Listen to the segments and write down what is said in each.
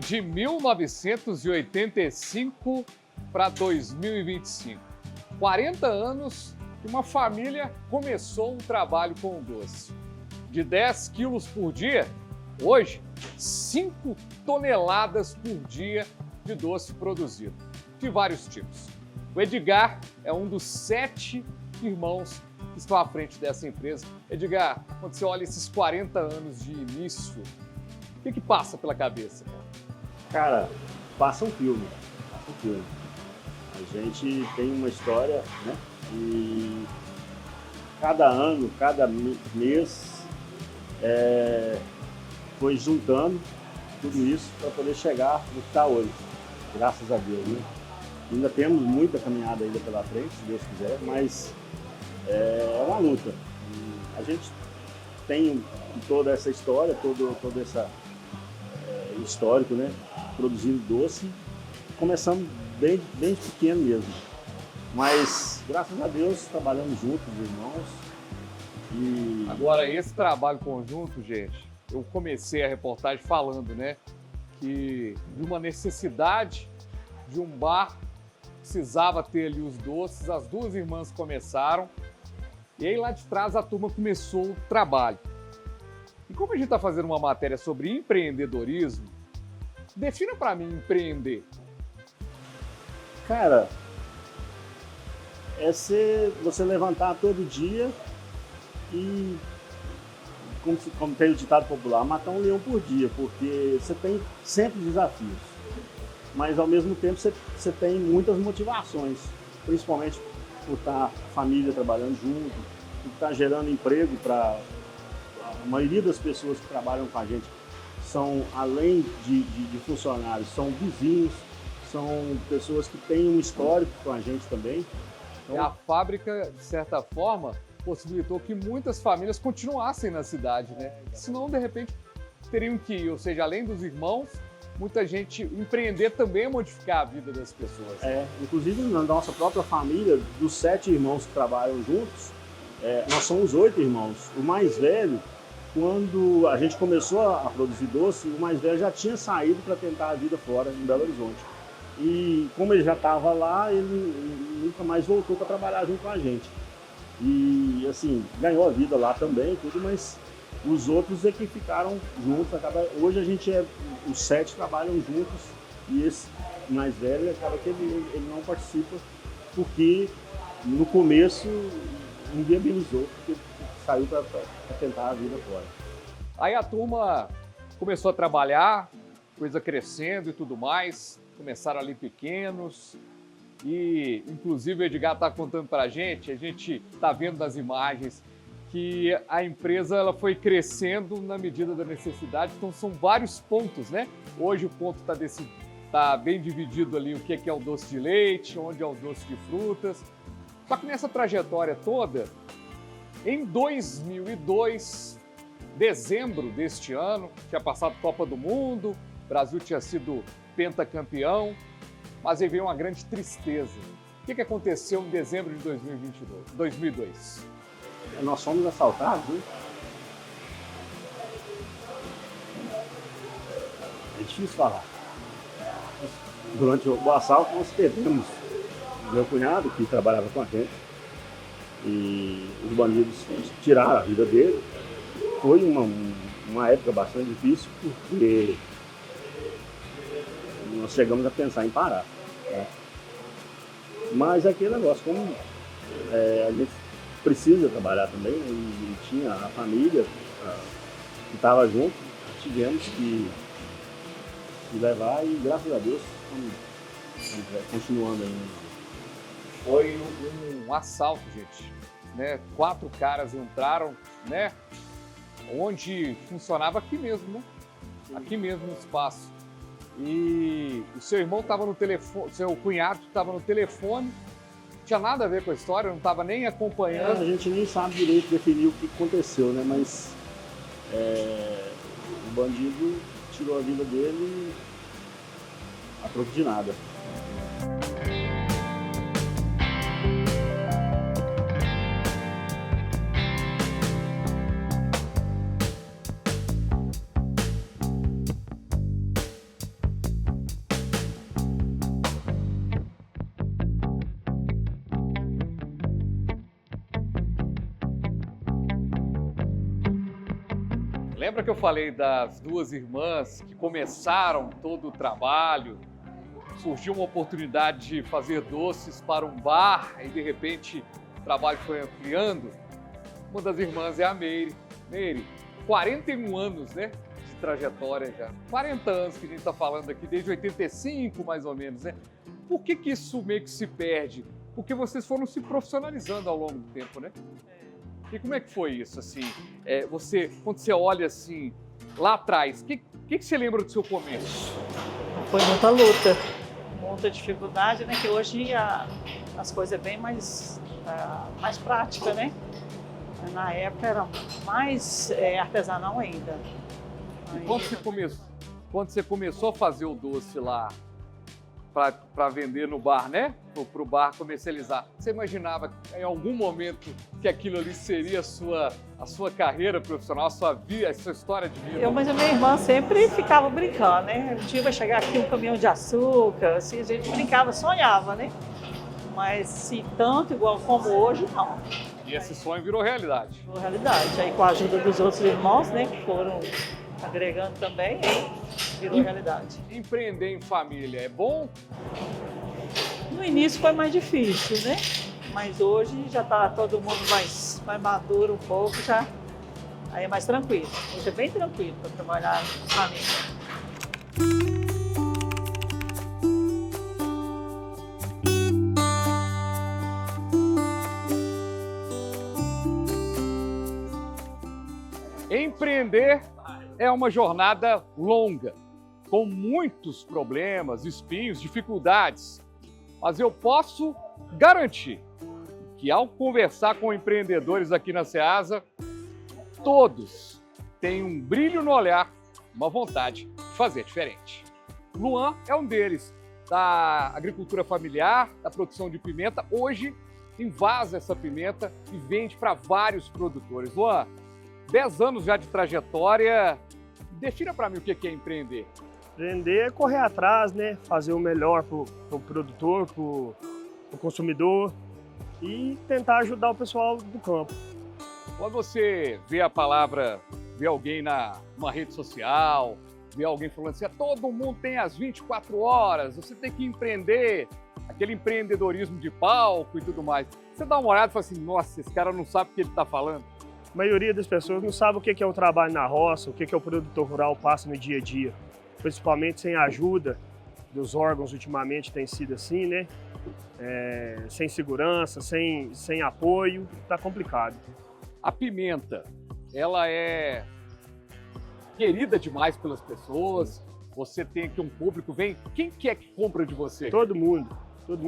de 1985 para 2025. 40 anos que uma família começou um trabalho com o doce. De 10 quilos por dia, hoje, 5 toneladas por dia de doce produzido, de vários tipos. O Edgar é um dos 7 irmãos que estão à frente dessa empresa. Edgar, quando você olha esses 40 anos de início, o que passa pela cabeça? Cara, passa um filme. A gente tem uma história, né? E cada ano, cada mês, foi juntando tudo isso para poder chegar no que está hoje, graças a Deus, né? Ainda temos muita caminhada ainda pela frente, se Deus quiser, mas é uma luta. A gente tem toda essa história, todo esse histórico, né? Produzindo doce, começamos bem pequeno mesmo. Mas, graças a Deus, trabalhamos juntos, irmãos. E... Agora, esse trabalho conjunto, gente, eu comecei a reportagem falando, né, que de uma necessidade de um bar, precisava ter ali os doces, as duas irmãs começaram, e aí lá de trás a turma começou o trabalho. E como a gente está fazendo uma matéria sobre empreendedorismo, defina para mim empreender. Cara, você levantar todo dia e, como tem o ditado popular, matar um leão por dia, porque você tem sempre desafios, mas ao mesmo tempo você tem muitas motivações, principalmente por estar a família trabalhando junto, por estar gerando emprego para a maioria das pessoas que trabalham com a gente. São, além de funcionários, são vizinhos, são pessoas que têm um histórico com a gente também. Então, a fábrica, de certa forma, possibilitou que muitas famílias continuassem na cidade, né? Senão, de repente, teriam que ir, ou seja, além dos irmãos, muita gente empreender também é modificar a vida das pessoas. Inclusive na nossa própria família, dos 7 irmãos que trabalham juntos, nós somos 8 irmãos. O mais velho, quando a gente começou a produzir doce, o mais velho já tinha saído para tentar a vida fora, em Belo Horizonte. E como ele já estava lá, ele nunca mais voltou para trabalhar junto com a gente. E assim, ganhou a vida lá também, tudo, mas os outros é que ficaram juntos. Hoje a gente os 7 trabalham juntos e esse mais velho acaba que ele não participa, porque no começo inviabilizou, porque saiu para tentar a vida fora. Aí a turma começou a trabalhar, coisa crescendo e tudo mais, começaram ali pequenos e inclusive o Edgar está contando para a gente está vendo nas imagens que a empresa ela foi crescendo na medida da necessidade, então são vários pontos, né? Hoje o ponto tá bem dividido ali, o que é o doce de leite, onde é o doce de frutas. Só que nessa trajetória toda, em 2002, dezembro deste ano, tinha passado Copa do Mundo, o Brasil tinha sido pentacampeão, mas aí veio uma grande tristeza. O que aconteceu em dezembro de 2002? Nós fomos assaltados, né? É difícil falar. Durante o assalto nós perdemos meu cunhado, que trabalhava com a gente, e os bandidos tiraram a vida dele. Foi uma época bastante difícil, porque nós chegamos a pensar em parar, né? Mas aquele negócio, como a gente precisa trabalhar também, né? E tinha a família que estava junto, tivemos que levar e graças a Deus estamos continuando ainda. Foi um assalto, gente, né? 4 caras entraram, né? Onde funcionava aqui mesmo, né? Aqui mesmo no espaço. E o seu irmão estava no telefone, seu cunhado estava no telefone, não tinha nada a ver com a história, não estava nem acompanhando. A gente nem sabe direito definir o que aconteceu, né? Mas o bandido tirou a vida dele a troco de nada. Lembra que eu falei das duas irmãs que começaram todo o trabalho? Surgiu uma oportunidade de fazer doces para um bar e de repente o trabalho foi ampliando. Uma das irmãs é a Meire. Meire, 41 anos, né, de trajetória já. 40 anos que a gente está falando aqui, desde 85 mais ou menos, né? Por que isso meio que se perde? Porque vocês foram se profissionalizando ao longo do tempo, né? E como é que foi isso, assim? Quando você olha assim, lá atrás, o que você lembra do seu começo? Foi muita luta, muita dificuldade, né? Que hoje as coisas é bem mais prática, né? Na época era mais artesanal ainda. E quando você começou a fazer o doce lá para vender no bar, né? Para o bar comercializar, você imaginava em algum momento que aquilo ali seria a sua carreira profissional, a sua história de vida? Mas a minha irmã sempre ficava brincando, né? Um dia vai chegar aqui um caminhão de açúcar, assim, a gente brincava, sonhava, né? Mas se tanto igual como hoje, não. E esse sonho virou realidade? Virou realidade. Aí com a ajuda dos outros irmãos, né, que foram agregando também, virou realidade. Empreender em família é bom? No início foi mais difícil, né? Mas hoje já está todo mundo mais maduro um pouco, já. Aí é mais tranquilo. Hoje é bem tranquilo para trabalhar em família. Empreender é uma jornada longa, com muitos problemas, espinhos, dificuldades. Mas eu posso garantir que ao conversar com empreendedores aqui na Ceasa, todos têm um brilho no olhar, uma vontade de fazer diferente. Luan é um deles, da agricultura familiar, da produção de pimenta. Hoje invasa essa pimenta e vende para vários produtores. Luan, 10 anos já de trajetória, defina para mim o que é empreender. Empreender é correr atrás, né? Fazer o melhor para o produtor, para o consumidor e tentar ajudar o pessoal do campo. Quando você vê a palavra, vê alguém numa rede social, vê alguém falando assim, todo mundo tem as 24 horas, você tem que empreender, aquele empreendedorismo de palco e tudo mais. Você dá uma olhada e fala assim, nossa, esse cara não sabe o que ele está falando. A maioria das pessoas não sabe o que é o trabalho na roça, o que o produtor rural passa no dia a dia. Principalmente sem a ajuda dos órgãos, ultimamente tem sido assim, né? Sem segurança, sem apoio, tá complicado. A pimenta, ela é querida demais pelas pessoas, você tem aqui um público, quem que é que compra de você? Todo mundo,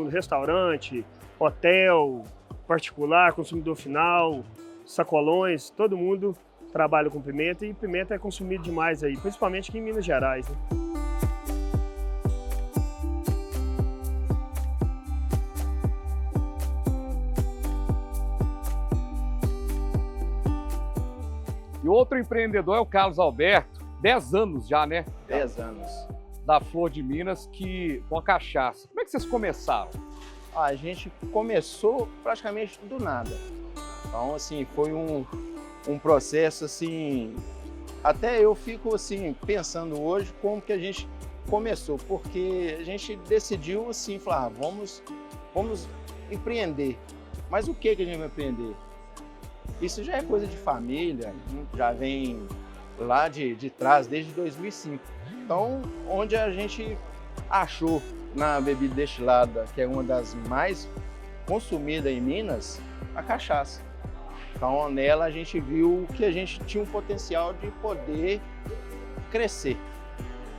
restaurante, hotel, particular, consumidor final, sacolões, todo mundo trabalha com pimenta e pimenta é consumido demais aí, principalmente aqui em Minas Gerais, né? E outro empreendedor é o Carlos Alberto, 10 anos já, né? 10 anos. Da Flor de Minas, com a cachaça. Como é que vocês começaram? A gente começou praticamente do nada. Então, assim, foi um processo, assim, até eu fico, assim, pensando hoje como que a gente começou, porque a gente decidiu, assim, falar, vamos empreender. Mas o que a gente vai empreender? Isso já é coisa de família, já vem lá de trás, desde 2005. Então, onde a gente achou na bebida destilada, que é uma das mais consumidas em Minas, a cachaça. Então, nela a gente viu que a gente tinha um potencial de poder crescer.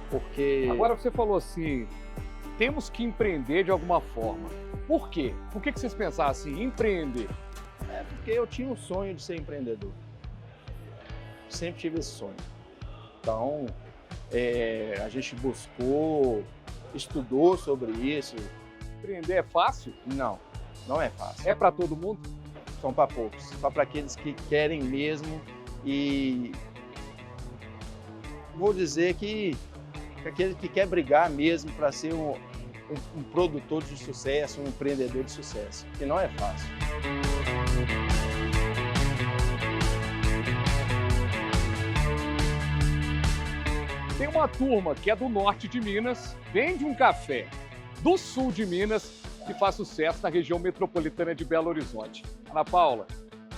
Porque... Agora você falou assim, temos que empreender de alguma forma. Por quê? Por que vocês pensaram assim, empreender? Porque eu tinha um sonho de ser empreendedor. Sempre tive esse sonho. Então, a gente buscou, estudou sobre isso. Empreender é fácil? Não, não é fácil. É para todo mundo? São para poucos, só para aqueles que querem mesmo e vou dizer que aquele que quer brigar mesmo para ser um produtor de sucesso, um empreendedor de sucesso, que não é fácil. Tem uma turma que é do norte de Minas, vende um café do sul de Minas que faz sucesso na região metropolitana de Belo Horizonte. Ana Paula,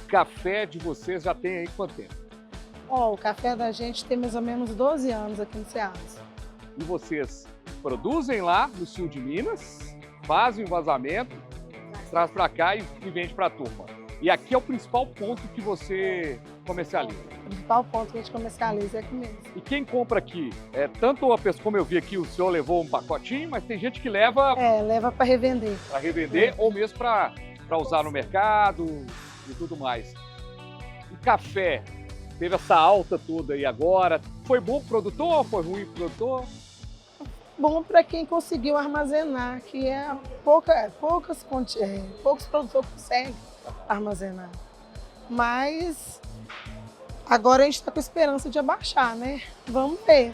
café de vocês já tem aí quanto tempo? O café da gente tem mais ou menos 12 anos aqui no Ceasa. E vocês produzem lá no sul de Minas, fazem o vazamento, traz para cá e vende para a turma. E aqui é o principal ponto que você comercializa. O principal ponto que a gente comercializa é aqui mesmo. E quem compra aqui, tanto a pessoa, como eu vi aqui, o senhor levou um pacotinho, mas tem gente que leva leva para revender. para revender ou mesmo para usar no mercado e tudo mais. O café teve essa alta toda aí agora. Foi bom pro produtor? Foi ruim pro produtor? Bom para quem conseguiu armazenar, que é poucos produtores conseguem armazenar. Mas agora a gente está com esperança de abaixar, né? Vamos ver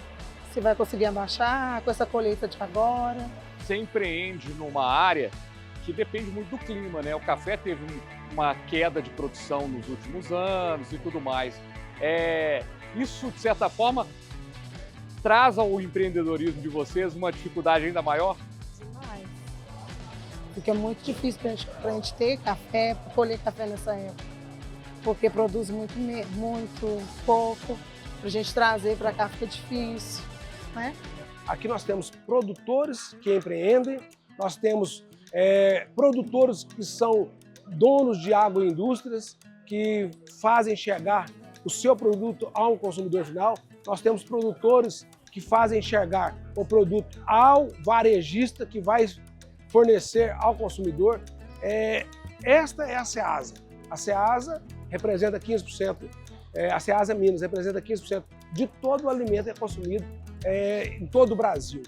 se vai conseguir abaixar com essa colheita de agora. Você empreende numa área que depende muito do clima, né? O café teve uma queda de produção nos últimos anos e tudo mais. Isso, de certa forma, traz ao empreendedorismo de vocês uma dificuldade ainda maior? Demais. Fica muito difícil para a gente ter café, para colher café nessa época. Porque produz muito pouco, para a gente trazer para cá fica difícil, né? Aqui nós temos produtores que empreendem, nós temos produtores que são donos de agroindústrias, que fazem chegar o seu produto ao consumidor final. Nós temos produtores que fazem chegar o produto ao varejista, que vai fornecer ao consumidor. Esta é a Ceasa. A Ceasa representa 15%, a Ceasa Minas representa 15% de todo o alimento que é consumido em todo o Brasil.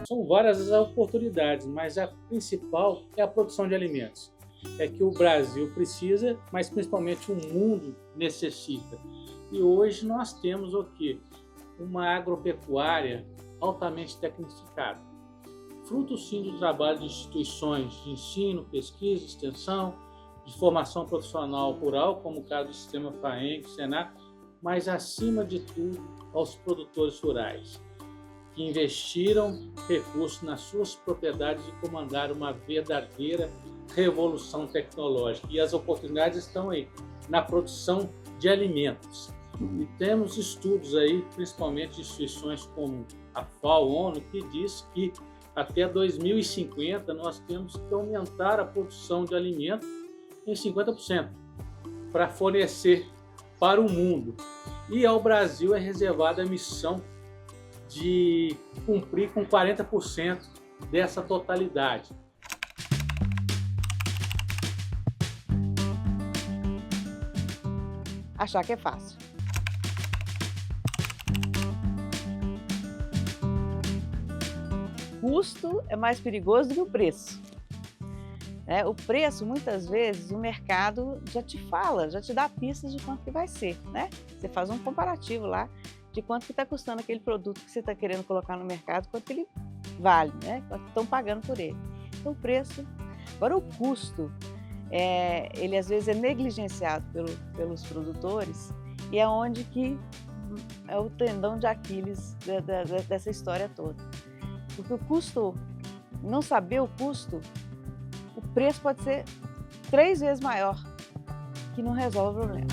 São várias as oportunidades, mas a principal é a produção de alimentos. É que o Brasil precisa, mas principalmente o mundo necessita. E hoje nós temos o quê? Uma agropecuária altamente tecnificada. Fruto sim do trabalho de instituições de ensino, pesquisa, extensão, de formação profissional rural, como o caso do Sistema FAENG, Senac, mas acima de tudo aos produtores rurais, que investiram recursos nas suas propriedades e comandaram uma verdadeira revolução tecnológica. E as oportunidades estão aí, na produção de alimentos. E temos estudos aí, principalmente de instituições como a FAO, ONU, que diz que até 2050 nós temos que aumentar a produção de alimentos em 50% para fornecer para o mundo. E ao Brasil é reservada a missão de cumprir com 40% dessa totalidade. Achar que é fácil. O custo é mais perigoso do que o preço. O preço, muitas vezes, o mercado já te fala, já te dá pistas de quanto que vai ser, né? Você faz um comparativo lá de quanto que está custando aquele produto que você está querendo colocar no mercado, quanto que ele vale, né? Quanto estão pagando por ele. Então, o preço. Agora, o custo, ele às vezes é negligenciado pelos produtores e é onde que é o tendão de Aquiles dessa história toda. Porque o custo, não saber o custo, o preço pode ser 3 vezes maior, que não resolve o problema.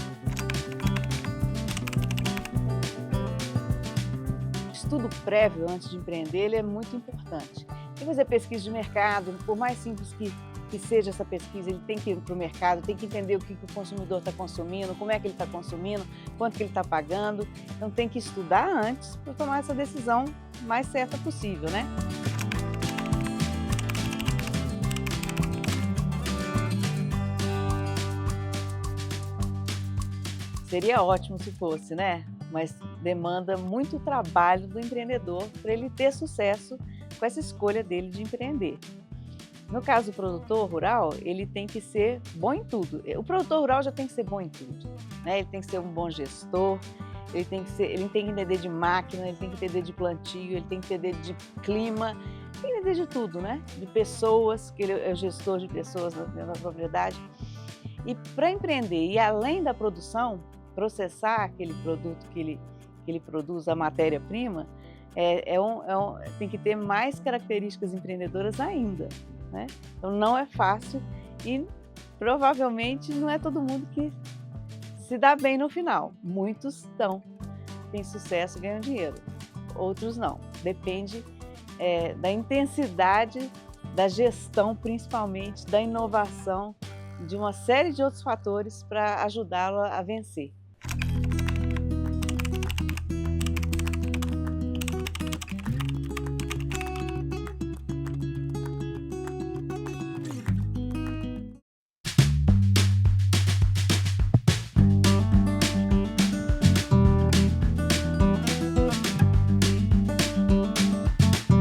O estudo prévio antes de empreender, ele é muito importante. Tem que fazer pesquisa de mercado, por mais simples que seja essa pesquisa, ele tem que ir para o mercado, tem que entender o que o consumidor está consumindo, como é que ele está consumindo, quanto que ele está pagando. Então tem que estudar antes para tomar essa decisão mais certa possível, né? Seria ótimo se fosse, né? Mas demanda muito trabalho do empreendedor para ele ter sucesso com essa escolha dele de empreender. No caso do produtor rural, ele tem que ser bom em tudo. O produtor rural já tem que ser bom em tudo, né? Ele tem que ser um bom gestor, ele tem que entender de máquina, ele tem que entender de plantio, ele tem que entender de clima, entender de tudo, né? De pessoas, que ele é o gestor de pessoas na propriedade. E para empreender, e além da produção, processar aquele produto que ele produz, a matéria-prima, tem que ter mais características empreendedoras ainda, né? Então não é fácil e provavelmente não é todo mundo que se dá bem no final. Muitos têm sucesso e ganham dinheiro, outros não. Depende da intensidade da gestão, principalmente da inovação, de uma série de outros fatores para ajudá-lo a vencer.